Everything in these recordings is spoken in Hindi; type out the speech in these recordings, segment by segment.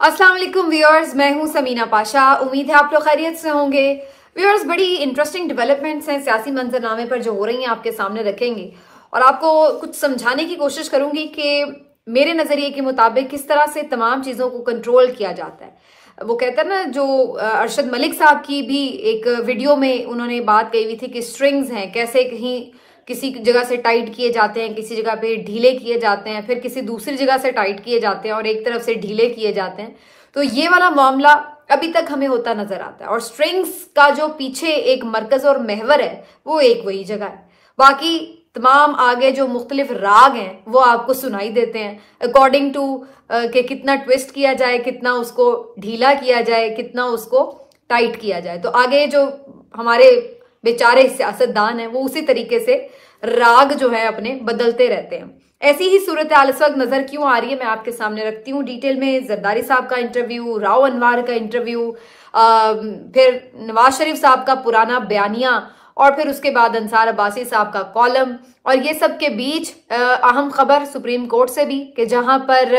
अस्सलाम वालेकुम व्यूअर्स, मैं हूं समीना पाशा। उम्मीद है आप लोग खैरियत से होंगे। व्यूअर्स, बड़ी इंटरेस्टिंग डेवलपमेंट्स हैं सियासी मंजरनामे पर जो हो रही हैं, आपके सामने रखेंगे और आपको कुछ समझाने की कोशिश करूंगी कि मेरे नज़रिए के मुताबिक किस तरह से तमाम चीज़ों को कंट्रोल किया जाता है। वो कहते हैं ना, जो अरशद मलिक साहब की भी एक वीडियो में उन्होंने बात कही हुई थी कि स्ट्रिंग्स हैं, कैसे कहीं किसी जगह से टाइट किए जाते हैं, किसी जगह पे ढीले किए जाते हैं, फिर किसी दूसरी जगह से टाइट किए जाते हैं और एक तरफ से ढीले किए जाते हैं। तो ये वाला मामला अभी तक हमें होता नजर आता है और स्ट्रिंग्स का जो पीछे एक मरकज और महवर है वो एक वही जगह है। बाकी तमाम आगे जो मुख्तलिफ राग हैं वो आपको सुनाई देते हैं अकॉर्डिंग टू कि कितना ट्विस्ट किया जाए, कितना उसको ढीला किया जाए, कितना उसको टाइट किया जाए। तो आगे जो हमारे बेचारे सियासतदान हैं वो उसी तरीके से राग जो है अपने बदलते रहते हैं। ऐसी ही सूरत हाल इस वक्त नजर क्यों आ रही है, मैं आपके सामने रखती हूँ डिटेल में। जरदारी साहब का इंटरव्यू, राव अनवार का इंटरव्यू, फिर नवाज शरीफ साहब का पुराना बयानिया और फिर उसके बाद अंसार अब्बासी साहब का कॉलम, और ये सब के बीच अहम खबर सुप्रीम कोर्ट से भी कि जहां पर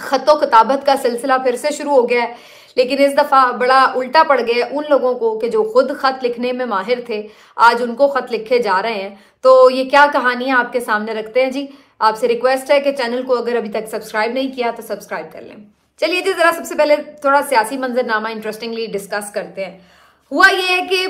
खतो किताबत का सिलसिला फिर से शुरू हो गया है, लेकिन इस दफा बड़ा उल्टा पड़ गया उन लोगों को कि जो खुद खत लिखने में माहिर थे, आज उनको खत लिखे जा रहे हैं। तो ये क्या कहानी है आपके सामने रखते हैं जी। आपसे रिक्वेस्ट है कि चैनल को अगर अभी तक सब्सक्राइब नहीं किया तो सब्सक्राइब कर लें। चलिए जी, जरा सबसे पहले थोड़ा सियासी मंजरनामा इंटरेस्टिंगली डिस्कस करते हैं। हुआ ये है कि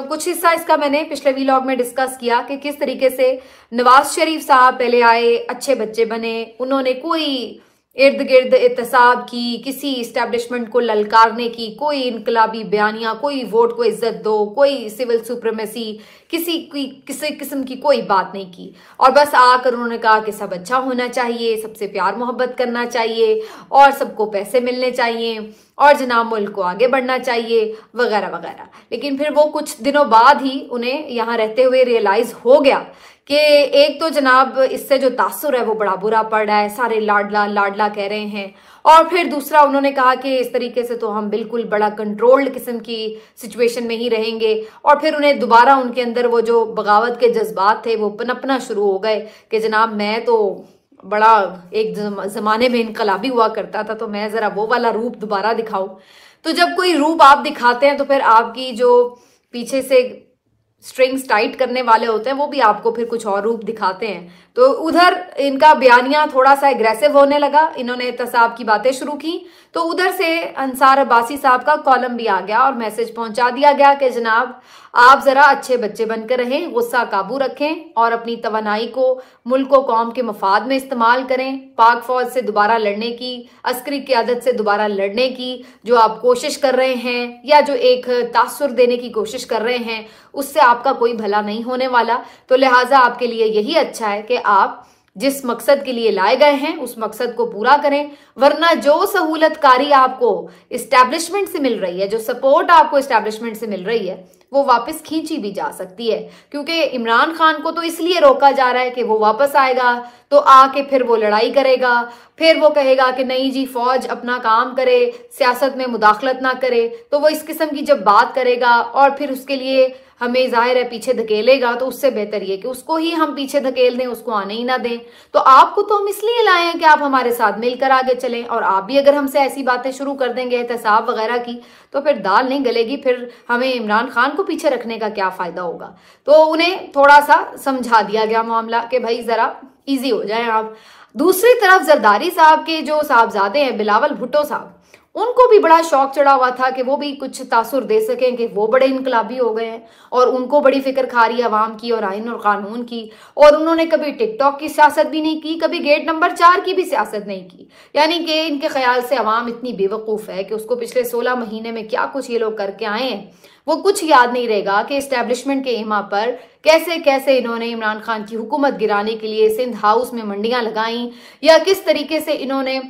कुछ हिस्सा इसका मैंने पिछले व्लॉग में डिस्कस किया कि किस तरीके से नवाज शरीफ साहब पहले आए, अच्छे बच्चे बने, उन्होंने कोई इर्द गिर्द एहतसाब की, किसी इस्टेब्लिशमेंट को ललकारने की कोई इनकलाबी बयानिया, कोई वोट को इज्जत दो, कोई सिविल सुप्रीमेसी, किसी किस्म की कोई बात नहीं की, और बस आकर उन्होंने कहा कि सब अच्छा होना चाहिए, सबसे प्यार मोहब्बत करना चाहिए और सबको पैसे मिलने चाहिए और जनाब मुल्क को आगे बढ़ना चाहिए वगैरह वगैरह। लेकिन फिर वो कुछ दिनों बाद ही उन्हें यहाँ रहते हुए रियलाइज हो गया कि एक तो जनाब इससे जो तासुर है वो बड़ा बुरा पड़ रहा है, सारे लाडला लाडला कह रहे हैं, और फिर दूसरा उन्होंने कहा कि इस तरीके से तो हम बिल्कुल बड़ा कंट्रोल्ड किस्म की सिचुएशन में ही रहेंगे। और फिर उन्हें दोबारा उनके अंदर वो जो बगावत के जज्बात थे वो पनपना शुरू हो गए कि जनाब मैं तो बड़ा एक जमाने में इनकलाबी हुआ करता था, तो मैं जरा वो वाला रूप दोबारा दिखाऊं। तो जब कोई रूप आप दिखाते हैं तो फिर आपकी जो पीछे से स्ट्रिंग्स टाइट करने वाले होते हैं वो भी आपको फिर कुछ और रूप दिखाते हैं। तो उधर इनका बयानिया थोड़ा सा एग्रेसिव होने लगा, इन्होंने एहतसाब की बातें शुरू की, तो उधर से अंसार अब्बासी साहब का कॉलम भी आ गया और मैसेज पहुंचा दिया गया कि जनाब आप जरा अच्छे बच्चे बनकर रहें, गुस्सा काबू रखें और अपनी तवानाई को मुल्क व कौम के मफाद में इस्तेमाल करें। पाक फौज से दोबारा लड़ने की, अस्करी क़यादत से दोबारा लड़ने की जो आप कोशिश कर रहे हैं या जो एक तासुर देने की कोशिश कर रहे हैं, उससे आपका कोई भला नहीं होने वाला। तो लिहाजा आपके लिए यही अच्छा है कि आप जिस मकसद के लिए लाए गए हैं उस मकसद को पूरा करें, वरना जो सहूलतकारी आपको इस्टेब्लिशमेंट से मिल रही है, जो सपोर्ट आपको इस्टेब्लिशमेंट से मिल रही है, वो वापस खींची भी जा सकती है। क्योंकि इमरान खान को तो इसलिए रोका जा रहा है कि वो वापस आएगा तो आके फिर वो लड़ाई करेगा, फिर वो कहेगा कि नहीं जी फौज अपना काम करे, सियासत में मुदाखलत ना करे। तो वो इस किस्म की जब बात करेगा और फिर उसके लिए हमें जाहिर है पीछे धकेलेगा, तो उससे बेहतर ये कि उसको ही हम पीछे धकेल दें, उसको आने ही ना दें। तो आपको तो हम इसलिए लाए हैं कि आप हमारे साथ मिलकर आगे चलें, और आप भी अगर हमसे ऐसी बातें शुरू कर देंगे एहतसाब वगैरह की, तो फिर दाल नहीं गलेगी, फिर हमें इमरान खान को पीछे रखने का क्या फायदा होगा। तो उन्हें थोड़ा सा समझा दिया गया मामला कि भाई जरा इजी हो जाए आप। दूसरी तरफ जरदारी साहब के जो साहबजादे हैं बिलावल भुट्टो साहब, उनको भी बड़ा शौक चढ़ा हुआ था कि वो भी कुछ तासुर दे सकें कि वो बड़े इनकलाबी हो गए हैं, और उनको बड़ी फिक्र खारी अवाम की और आइन और कानून की। और उन्होंने कभी टिकटॉक की सियासत भी नहीं की, कभी गेट नंबर 4 की भी सियासत नहीं की। यानी कि इनके ख्याल से अवाम इतनी बेवकूफ़ है कि उसको पिछले 16 महीने में क्या कुछ ये लोग करके आए हैं वो कुछ याद नहीं रहेगा कि इस्टेब्लिशमेंट के इमा पर कैसे कैसे इन्होंने इमरान खान की हुकूमत गिराने के लिए सिंध हाउस में मंडियां लगाई, या किस तरीके से इन्होंने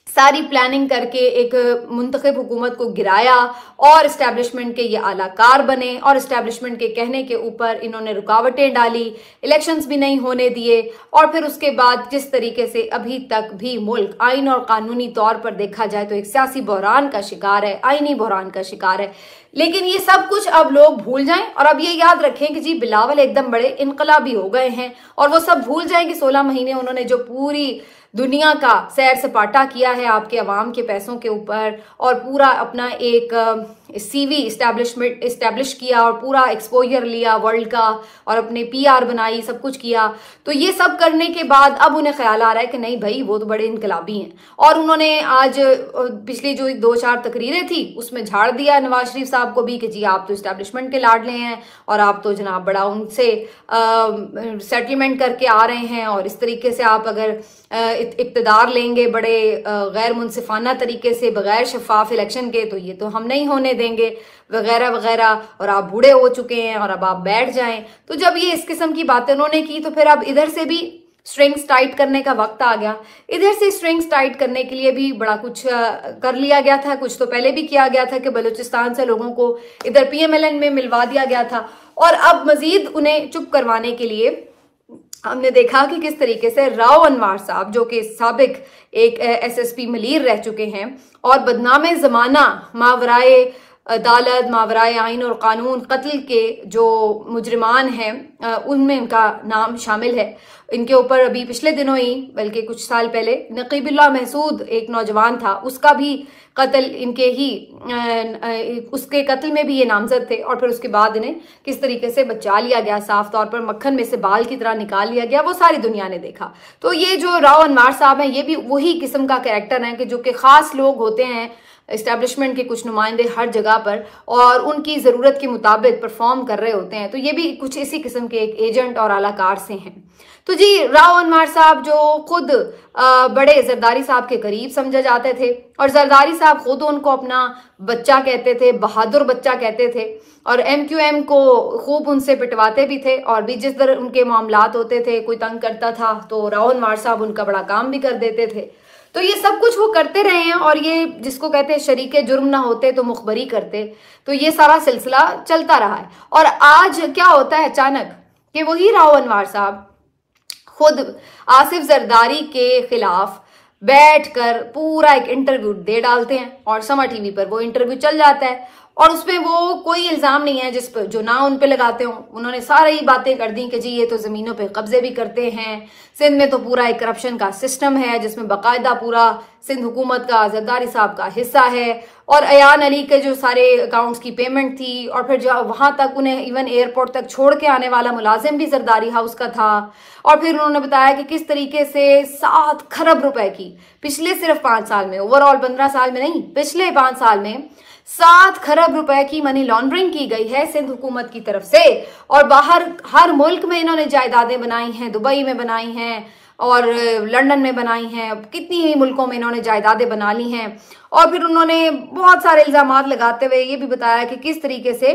सारी प्लानिंग करके एक मुंतखब हुकूमत को गिराया और इस्टेब्लिशमेंट के ये आलाकार बने, और इस्टेब्लिशमेंट के कहने के ऊपर इन्होंने रुकावटें डाली, इलेक्शंस भी नहीं होने दिए, और फिर उसके बाद जिस तरीके से अभी तक भी मुल्क आइन और कानूनी तौर पर देखा जाए तो एक सियासी बहरान का शिकार है, आइनी बहरान का शिकार है। लेकिन ये सब कुछ अब लोग भूल जाएं और अब ये याद रखें कि जी बिलावल एकदम बड़े इनकलाबी हो गए हैं, और वो सब भूल जाएं कि 16 महीने उन्होंने जो पूरी दुनिया का सैर सपाटा किया है आपके अवाम के पैसों के ऊपर, और पूरा अपना एक CV इस्टेब्लिश किया और पूरा एक्सपोजर लिया वर्ल्ड का, और अपने PR बनाई, सब कुछ किया। तो ये सब करने के बाद अब उन्हें ख्याल आ रहा है कि नहीं भाई वो तो बड़े इनकलाबी हैं, और उन्होंने आज पिछली जो 2-4 तकरीरें थी उसमें झाड़ दिया नवाज शरीफ साहब को भी कि जी आप तो इस्टेब्लिशमेंट के लाडले हैं और आप तो जनाब बड़ा उनसे सेटलमेंट करके आ रहे हैं, और इस तरीके से आप अगर इक़्तिदार लेंगे बड़े गैर मुनसिफाना तरीके से बगैर शफाफ इलेक्शन के, तो ये तो हम नहीं होने देंगे वगैरह वगैरह, और आप बूढ़े हो चुके हैं और अब आप बैठ जाएं। तो जब ये इस किस्म की बातें उन्होंने की, तो फिर अब इधर से भी स्ट्रिंग्स टाइट करने का वक्त आ गया। इधर से स्ट्रिंग्स टाइट करने के लिए भी बड़ा कुछ कर लिया गया था। कुछ तो पहले भी किया गया था कि बलूचिस्तान से लोगों को इधर PMLN में मिलवा दिया गया था, और अब मजीद उन्हें चुप करवाने के लिए हमने देखा कि किस तरीके से राव अनवार साहब, जो कि साबिक एक SSP मलीर रह चुके हैं और बदनाम ज़माना मावराए अदालत, मावराए आइन और कानून कत्ल के जो मुजरिमान हैं उनमें इनका नाम शामिल है। इनके ऊपर अभी पिछले दिनों ही, बल्कि कुछ साल पहले, नकीबुल्लाह महसूद एक नौजवान था, उसका भी कत्ल इनके ही उसके कत्ल में भी ये नामजद थे, और फिर उसके बाद इन्हें किस तरीके से बचा लिया गया, साफ तौर पर मक्खन में से बाल की तरह निकाल लिया गया, वो सारी दुनिया ने देखा। तो ये जो राव अनवार साहब हैं ये भी वही किस्म का कैरेक्टर है कि जो कि खास लोग होते हैं इस्टेब्लिशमेंट के कुछ नुमाइंदे हर जगह पर, और उनकी ज़रूरत के मुताबिक परफॉर्म कर रहे होते हैं। तो ये भी कुछ इसी किस्म के एक एजेंट और आलाकार से हैं। तो जी राव अनवार साहब जो खुद बड़े जरदारी साहब के करीब समझे जाते थे, और जरदारी साहब खुद उनको अपना बच्चा कहते थे, बहादुर बच्चा कहते थे, और MQM को खूब उनसे पिटवाते भी थे, और भी जिस तरह उनके मामलात होते थे, कोई तंग करता था तो राव अनवार साहब उनका बड़ा काम भी कर देते थे। तो ये सब कुछ वो करते रहे हैं, और ये जिसको कहते हैं शरीके जुर्म ना होते तो मुखबरी करते, तो ये सारा सिलसिला चलता रहा है। और आज क्या होता है अचानक कि वही राव अनवार साहब खुद आसिफ जरदारी के खिलाफ बैठकर पूरा एक इंटरव्यू दे डालते हैं, और समा TV पर वो इंटरव्यू चल जाता है, और उसमें वो कोई इल्जाम नहीं है जिस पर जो ना उन पे लगाते हो। उन्होंने सारी बातें कर दी कि जी ये तो जमीनों पे कब्जे भी करते हैं, सिंध में तो पूरा एक करप्शन का सिस्टम है जिसमें बाकायदा पूरा सिंध हुकूमत का जरदारी साहब का हिस्सा है, और अयान अली के जो सारे अकाउंट्स की पेमेंट थी, और फिर जो वहां तक उन्हें इवन एयरपोर्ट तक छोड़ के आने वाला मुलाजिम भी जरदारी हाउस का था। और फिर उन्होंने बताया कि किस तरीके से 7 खरब रुपए की पिछले सिर्फ 5 साल में, ओवरऑल 15 साल में नहीं, पिछले 5 साल में 7 खरब रुपए की मनी लॉन्ड्रिंग की गई है सिंध हुकूमत की तरफ से, और बाहर हर मुल्क में इन्होंने जायदादें बनाई हैं, दुबई में बनाई हैं और लंदन में बनाई हैं, कितनी ही मुल्कों में इन्होंने जायदादें बना ली हैं। और फिर उन्होंने बहुत सारे इल्जामात लगाते हुए ये भी बताया कि किस तरीके से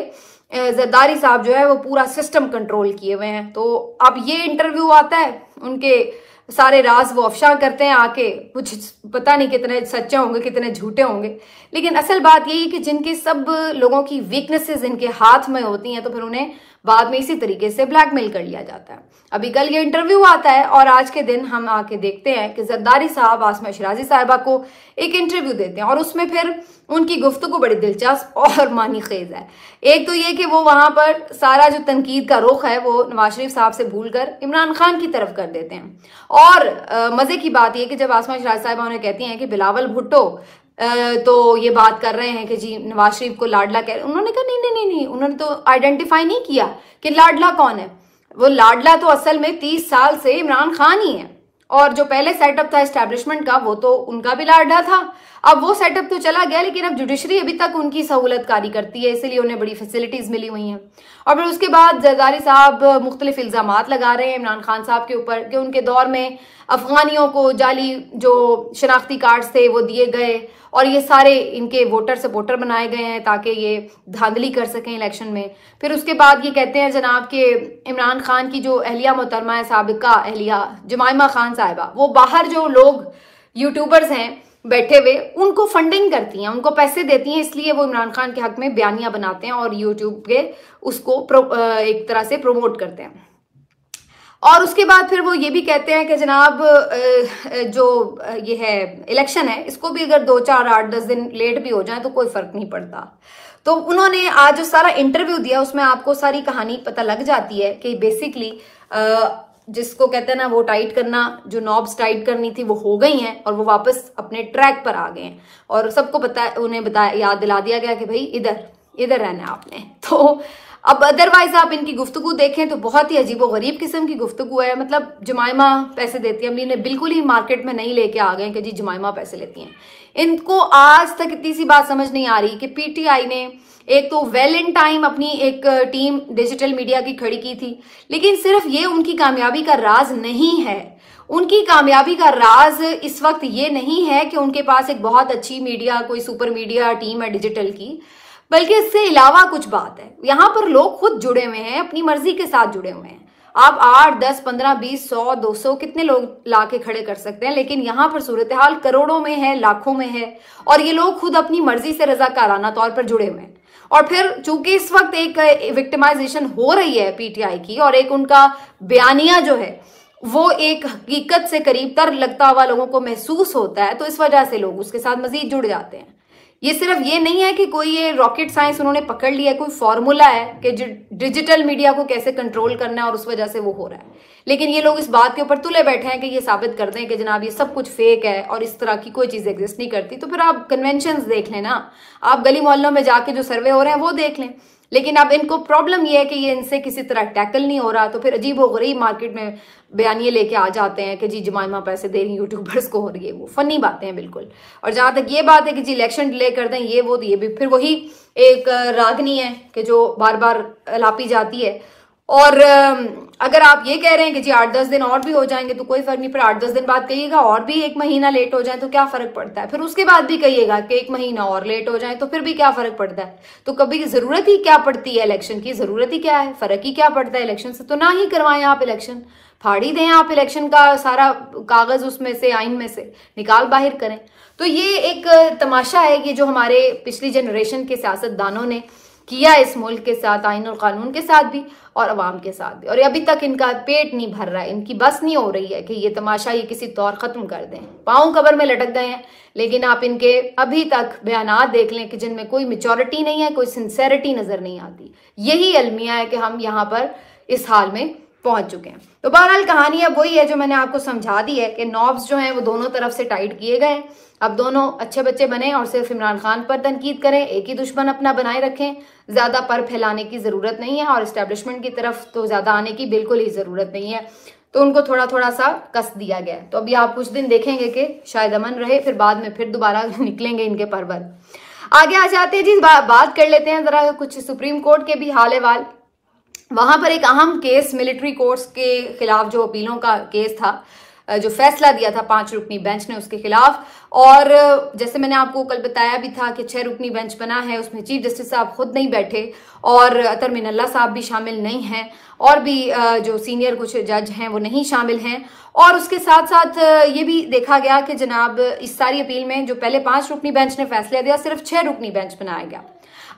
जरदारी साहब जो है वो पूरा सिस्टम कंट्रोल किए हुए हैं। तो अब ये इंटरव्यू आता है, उनके सारे राज वो अफशा करते हैं आके, कुछ पता नहीं कितने सच्चे होंगे कितने झूठे होंगे, लेकिन असल बात यही है कि जिनके सब लोगों की वीकनेसेस इनके हाथ में होती हैं, तो फिर उन्हें बाद में इसी तरीके से ब्लैकमेल कर लिया जाता है। अभी कल ये इंटरव्यू आता है, और आज के दिन हम आके देखते हैं कि जरदारी साहब आसमा शिराजी साहिबा को एक इंटरव्यू देते हैं, और उसमें फिर उनकी गुफ्तगू बड़ी दिलचस्प और मानी खेज है। एक तो ये कि वो वहां पर सारा जो तनकीद का रुख है वो नवाज शरीफ साहब से भूलकर इमरान खान की तरफ कर देते हैं। और मजे की बात यह कि जब आसमा शिराजी साहिबा उन्हें कहती हैं कि बिलावल भुट्टो तो ये बात कर रहे हैं कि जी नवाज शरीफ को लाडला कह रहे, उन्होंने कहा नहीं नहीं नहीं, उन्होंने तो आइडेंटिफाई नहीं किया कि लाडला कौन है। वो लाडला तो असल में 30 साल से इमरान खान ही है, और जो पहले सेटअप था एस्टैब्लिशमेंट का वो तो उनका भी लाडला था। अब वो सेटअप तो चला गया, लेकिन अब जुडिशरी अभी तक उनकी सहूलतकारी करती है, इसलिए उन्हें बड़ी फैसिलिटीज मिली हुई हैं। और फिर उसके बाद जरदारी साहब मुख्तलिफ इल्जामात लगा रहे हैं इमरान खान साहब के ऊपर कि उनके दौर में अफगानियों को जाली जो शनाख्ती कार्ड्स थे वो दिए गए, और ये सारे इनके वोटर सपोर्टर बनाए गए हैं ताकि ये धांधली कर सकें इलेक्शन में। फिर उसके बाद ये कहते हैं जनाब के इमरान खान की जो अहलिया मोहतरमा है, साबिका अहलिया जमाइमा खान साहिबा, वो बाहर जो लोग यूट्यूबर्स हैं बैठे हुए उनको फंडिंग करती हैं, उनको पैसे देती हैं, इसलिए वो इमरान खान के हक में बयानियां बनाते हैं और यूट्यूब पे उसको एक तरह से प्रमोट करते हैं। और उसके बाद फिर वो ये भी कहते हैं कि जनाब जो ये है इलेक्शन है, इसको भी अगर 2, 4, 8, 10 दिन लेट भी हो जाए तो कोई फर्क नहीं पड़ता। तो उन्होंने आज जो सारा इंटरव्यू दिया उसमें आपको सारी कहानी पता लग जाती है कि बेसिकली जिसको कहते हैं ना वो टाइट करना, जो नॉब्स टाइट करनी थी वो हो गई हैं और वो वापस अपने ट्रैक पर आ गए हैं। और सबको पता, उन्हें बताया, याद दिला दिया गया कि भाई इधर इधर रहना है आपने। तो अब अदरवाइज आप इनकी गुफ्तगू देखें तो बहुत ही अजीबो गरीब किस्म की गुफ्तगू है। मतलब जुमाइमा पैसे देती है, अभी इन्हें बिल्कुल ही मार्केट में नहीं लेके आ गए कि जी जुमाइमा पैसे लेती हैं। इनको आज तक इतनी सी बात समझ नहीं आ रही कि पीटीआई ने एक तो वेल इन टाइम अपनी एक टीम डिजिटल मीडिया की खड़ी की थी, लेकिन सिर्फ ये उनकी कामयाबी का राज नहीं है। उनकी कामयाबी का राज इस वक्त ये नहीं है कि उनके पास एक बहुत अच्छी मीडिया, कोई सुपर मीडिया टीम है डिजिटल की, बल्कि इससे अलावा कुछ बात है। यहां पर लोग खुद जुड़े हुए हैं, अपनी मर्जी के साथ जुड़े हुए हैं। आप 8, 10, 15, 20, 100, 200 कितने लोग लाके खड़े कर सकते हैं, लेकिन यहाँ पर सूरत हाल करोड़ों में है, लाखों में है, और ये लोग खुद अपनी मर्जी से रजाकाराना तौर पर जुड़े हुए हैं। और फिर चूंकि इस वक्त एक विक्टिमाइजेशन हो रही है पीटीआई की, और एक उनका बयानिया जो है वो एक हकीकत से करीब तर लगता हुआ लोगों को महसूस होता है, तो इस वजह से लोग उसके साथ मजीद जुड़ जाते हैं। ये सिर्फ ये नहीं है कि कोई ये रॉकेट साइंस उन्होंने पकड़ लिया है, कोई फॉर्मूला है कि डिजिटल मीडिया को कैसे कंट्रोल करना है और उस वजह से वो हो रहा है। लेकिन ये लोग इस बात के ऊपर तुले बैठे हैं कि ये साबित कर दें कि जनाब ये सब कुछ फेक है और इस तरह की कोई चीज एग्जिस्ट नहीं करती। तो फिर आप कन्वेंशंस देख लें ना, आप गली मोहल्लों में जाके जो सर्वे हो रहे हैं वो देख लें। लेकिन अब इनको प्रॉब्लम ये है कि ये इनसे किसी तरह टैकल नहीं हो रहा, तो फिर अजीब व गरीब मार्केट में बयानिए लेके आ जाते हैं कि जी जुमाइमा पैसे दे रही यूट्यूबर्स को, हो रही है वो फनी बातें हैं बिल्कुल। और जहां तक ये बात है कि जी इलेक्शन डिले कर दें ये वो, तो ये भी फिर वही एक रागनी है कि जो बार बार लापी जाती है। और अगर आप ये कह रहे हैं कि जी 8-10 दिन और भी हो जाएंगे तो कोई फर्क नहीं, फिर 8-10 दिन बाद कहिएगा और भी 1 महीना लेट हो जाए तो क्या फर्क पड़ता है, फिर उसके बाद भी कहिएगा कि 1 महीना और लेट हो जाए तो फिर भी क्या फर्क पड़ता है। तो कभी जरूरत ही क्या पड़ती है इलेक्शन की, जरूरत ही क्या है, फर्क ही क्या पड़ता है इलेक्शन से। तो ना ही करवाएं आप इलेक्शन, फाड़ी दें आप इलेक्शन का सारा कागज, उसमें से आइन में से निकाल बाहर करें। तो ये एक तमाशा है कि जो हमारे पिछली जनरेशन के सियासतदानों ने किया इस मुल्क के साथ, आइन और कानून के साथ भी और अवाम के साथ भी, और अभी तक इनका पेट नहीं भर रहा है, इनकी बस नहीं हो रही है कि ये तमाशा ये किसी तौर खत्म कर दें। पाँव कब्र में लटक गए हैं, लेकिन आप इनके अभी तक बयानात देख लें कि जिनमें कोई मैच्योरिटी नहीं है, कोई सिंसेरिटी नजर नहीं आती। यही अलमिया है कि हम यहाँ पर इस हाल में पहुंच चुके हैं। तो बहरहाल कहानी अब वही है जो मैंने आपको समझा दी है कि नॉब्स जो हैं वो दोनों तरफ से टाइट किए गए। अब दोनों अच्छे बच्चे बने और सिर्फ इमरान खान पर तनकीद करें, एक ही दुश्मन अपना बनाए रखें, ज्यादा पर फैलाने की जरूरत नहीं है और इस्टेब्लिशमेंट की तरफ तो ज्यादा आने की बिल्कुल ही जरूरत नहीं है। तो उनको थोड़ा थोड़ा सा कस दिया गया। तो अभी आप कुछ दिन देखेंगे कि शायद अमन रहे, फिर बाद में फिर दोबारा निकलेंगे इनके परवर। आगे आ जाते हैं जी, बात कर लेते हैं जरा कुछ सुप्रीम कोर्ट के भी हाल अहवाल। वहां पर एक अहम केस मिलिट्री कोर्ट्स के खिलाफ जो अपीलों का केस था, जो फैसला दिया था 5 रुकनी बेंच ने उसके खिलाफ, और जैसे मैंने आपको कल बताया भी था कि 6 रुकनी बेंच बना है, उसमें चीफ जस्टिस साहब खुद नहीं बैठे और अतर मिनल्ला साहब भी शामिल नहीं हैं, और भी जो सीनियर कुछ जज हैं वो नहीं शामिल हैं। और उसके साथ साथ ये भी देखा गया कि जनाब इस सारी अपील में जो पहले 5 रुकनी बेंच ने फैसला दिया, सिर्फ 6 रुकनी बेंच बनाया गया।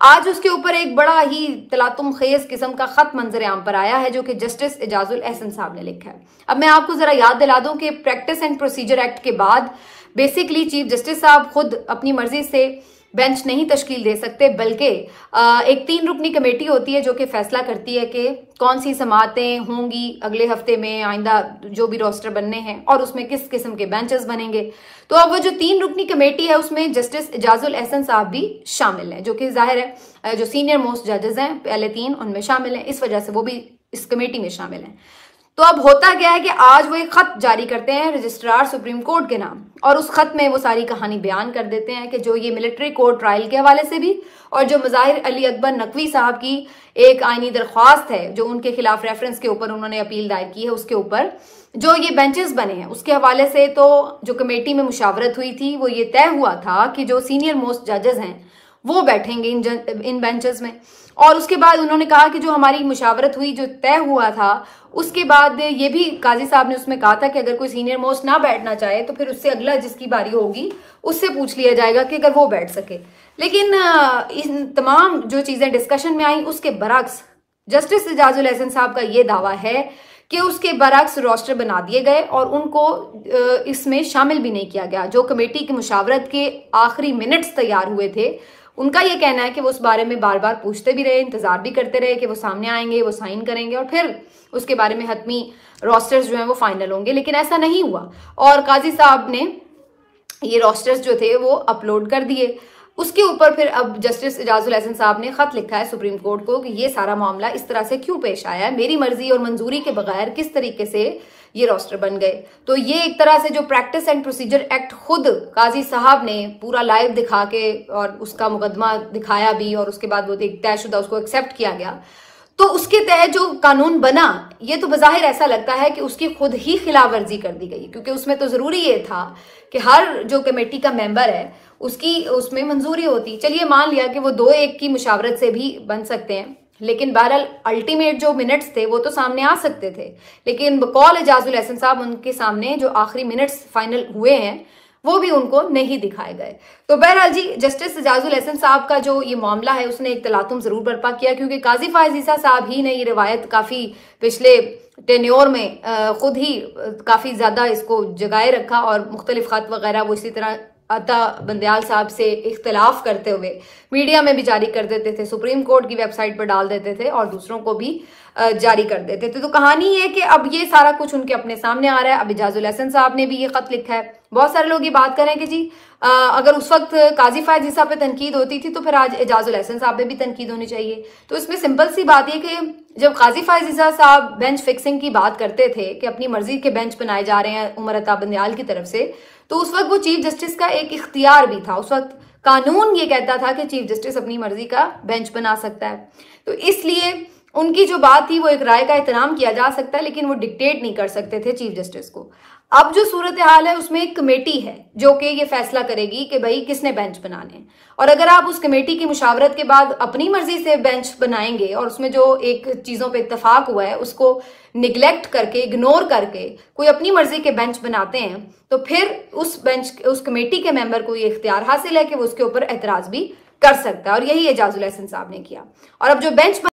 आज उसके ऊपर एक बड़ा ही तलातुम खेज किस्म का खत मंजर आम पर आया है जो कि जस्टिस एजाजुल एहसन साहब ने लिखा है। अब मैं आपको जरा याद दिला दूं कि प्रैक्टिस एंड प्रोसीजर एक्ट के बाद बेसिकली चीफ जस्टिस साहब खुद अपनी मर्जी से बेंच नहीं तश्कील दे सकते, बल्कि एक 3 रुकनी कमेटी होती है जो कि फैसला करती है कि कौन सी समातें होंगी अगले हफ्ते में, आइंदा जो भी रोस्टर बनने हैं, और उसमें किस किस्म के बेंचेस बनेंगे। तो अब वो जो 3 रुकनी कमेटी है उसमें जस्टिस एजाजुल एहसन साहब भी शामिल हैं, जो कि जाहिर है जो सीनियर मोस्ट जजेस हैं पहले 3 उनमें शामिल हैं, इस वजह से वो भी इस कमेटी में शामिल हैं। तो अब होता क्या है कि आज वो एक खत जारी करते हैं रजिस्ट्रार सुप्रीम कोर्ट के नाम, और उस खत में वो सारी कहानी बयान कर देते हैं कि जो ये मिलिट्री कोर्ट ट्रायल के हवाले से भी, और जो मुजाहिर अली अकबर नकवी साहब की एक आईनी दरख्वास्त है जो उनके खिलाफ रेफरेंस के ऊपर उन्होंने अपील दायर की है, उसके ऊपर जो ये बेंचेस बने हैं उसके हवाले से तो जो कमेटी में मुशावरत हुई थी वो ये तय हुआ था कि जो सीनियर मोस्ट जजेस हैं वो बैठेंगे इन बेंचेस में। और उसके बाद उन्होंने कहा कि जो हमारी मुशावरत हुई, जो तय हुआ था, उसके बाद ये भी काजी साहब ने उसमें कहा था कि अगर कोई सीनियर मोस्ट ना बैठना चाहे तो फिर उससे अगला जिसकी बारी होगी उससे पूछ लिया जाएगा कि अगर वो बैठ सके। लेकिन इन तमाम जो चीजें डिस्कशन में आई उसके बरक्स जस्टिस एजाजुल एहसन साहब का ये दावा है कि उसके बरक्स रोस्टर बना दिए गए और उनको इसमें शामिल भी नहीं किया गया। जो कमेटी की मुशावरत के आखिरी मिनट्स तैयार हुए थे उनका ये कहना है कि वो उस बारे में बार बार पूछते भी रहे, इंतजार भी करते रहे कि वो सामने आएंगे, वो साइन करेंगे और फिर उसके बारे में हतमी रोस्टर्स जो हैं वो फाइनल होंगे, लेकिन ऐसा नहीं हुआ और काजी साहब ने ये रोस्टर्स जो थे वो अपलोड कर दिए। उसके ऊपर फिर अब जस्टिस इजाजुल एहसन साहब ने खत लिखा है सुप्रीम कोर्ट को कि ये सारा मामला इस तरह से क्यों पेश आया है, मेरी मर्जी और मंजूरी के बगैर किस तरीके से ये रोस्टर बन गए। तो ये एक तरह से जो प्रैक्टिस एंड प्रोसीजर एक्ट खुद काजी साहब ने पूरा लाइव दिखा के और उसका मुकदमा दिखाया भी और उसके बाद वो एक तयशुदा उसको एक्सेप्ट किया गया, तो उसके तहत जो कानून बना ये तो बज़ाहिर ऐसा लगता है कि उसकी खुद ही खिलाफ वर्जी कर दी गई, क्योंकि उसमें तो जरूरी ये था कि हर जो कमेटी का मेंबर है उसकी उसमें मंजूरी होती। चलिए मान लिया कि वो 2-1 की मुशावरत से भी बन सकते हैं, लेकिन बहरहाल अल्टीमेट जो मिनट्स थे वो तो सामने आ सकते थे, लेकिन बकौल इजाजुल एहसन साहब उनके सामने जो आखिरी मिनट्स फाइनल हुए हैं वो भी उनको नहीं दिखाए गए। तो बहरहाल जी जस्टिस इजाजुल एहसन साहब का जो ये मामला है उसने एक तलातुम जरूर बर्पा किया, क्योंकि काजी फायज ईसा साहब ही ने ये रिवायत काफी पिछले टेन्योर में खुद ही काफी ज्यादा इसको जगाए रखा और मुख्तलिफ खत वगैरह वो इसी तरह अता बंदयाल साहब से इख्तलाफ करते हुए मीडिया में भी जारी कर देते थे, सुप्रीम कोर्ट की वेबसाइट पर डाल देते थे और दूसरों को भी जारी कर देते थे। तो कहानी ये कि अब ये सारा कुछ उनके अपने सामने आ रहा है। अब इजाजुल एहसन साहब ने भी ये खत लिखा है। बहुत सारे लोग ये बात कर रहे हैं कि जी अगर उस वक्त काजी फायज ईसा पे तनकीद होती थी तो फिर आज इजाजुल एहसन साहब पे भी तनकीद होनी चाहिए। तो इसमें सिंपल सी बात ये कि जब काजी फायज ईसा साहब बेंच फिक्सिंग की बात करते थे कि अपनी मर्जी के बेंच बनाए जा रहे हैं उमर अता बंदयाल की तरफ से, तो उस वक्त वो चीफ जस्टिस का एक इख्तियार भी था। उस वक्त कानून ये कहता था कि चीफ जस्टिस अपनी मर्जी का बेंच बना सकता है, तो इसलिए उनकी जो बात थी वो एक राय का एहतराम किया जा सकता है, लेकिन वो डिक्टेट नहीं कर सकते थे चीफ जस्टिस को। अब जो सूरत हाल है उसमें एक कमेटी है जो कि ये फैसला करेगी कि भाई किसने बेंच बनाने, और अगर आप उस कमेटी की मुशावरत के बाद अपनी मर्जी से बेंच बनाएंगे और उसमें जो एक चीजों पे इत्तेफाक हुआ है उसको निगलेक्ट करके, इग्नोर करके कोई अपनी मर्जी के बेंच बनाते हैं, तो फिर उस कमेटी के मेंबर को ये इख्तियार हासिल है कि वो उसके ऊपर एतराज भी कर सकता है, और यही एजाजुल एहसन साहब ने किया। और अब जो बेंच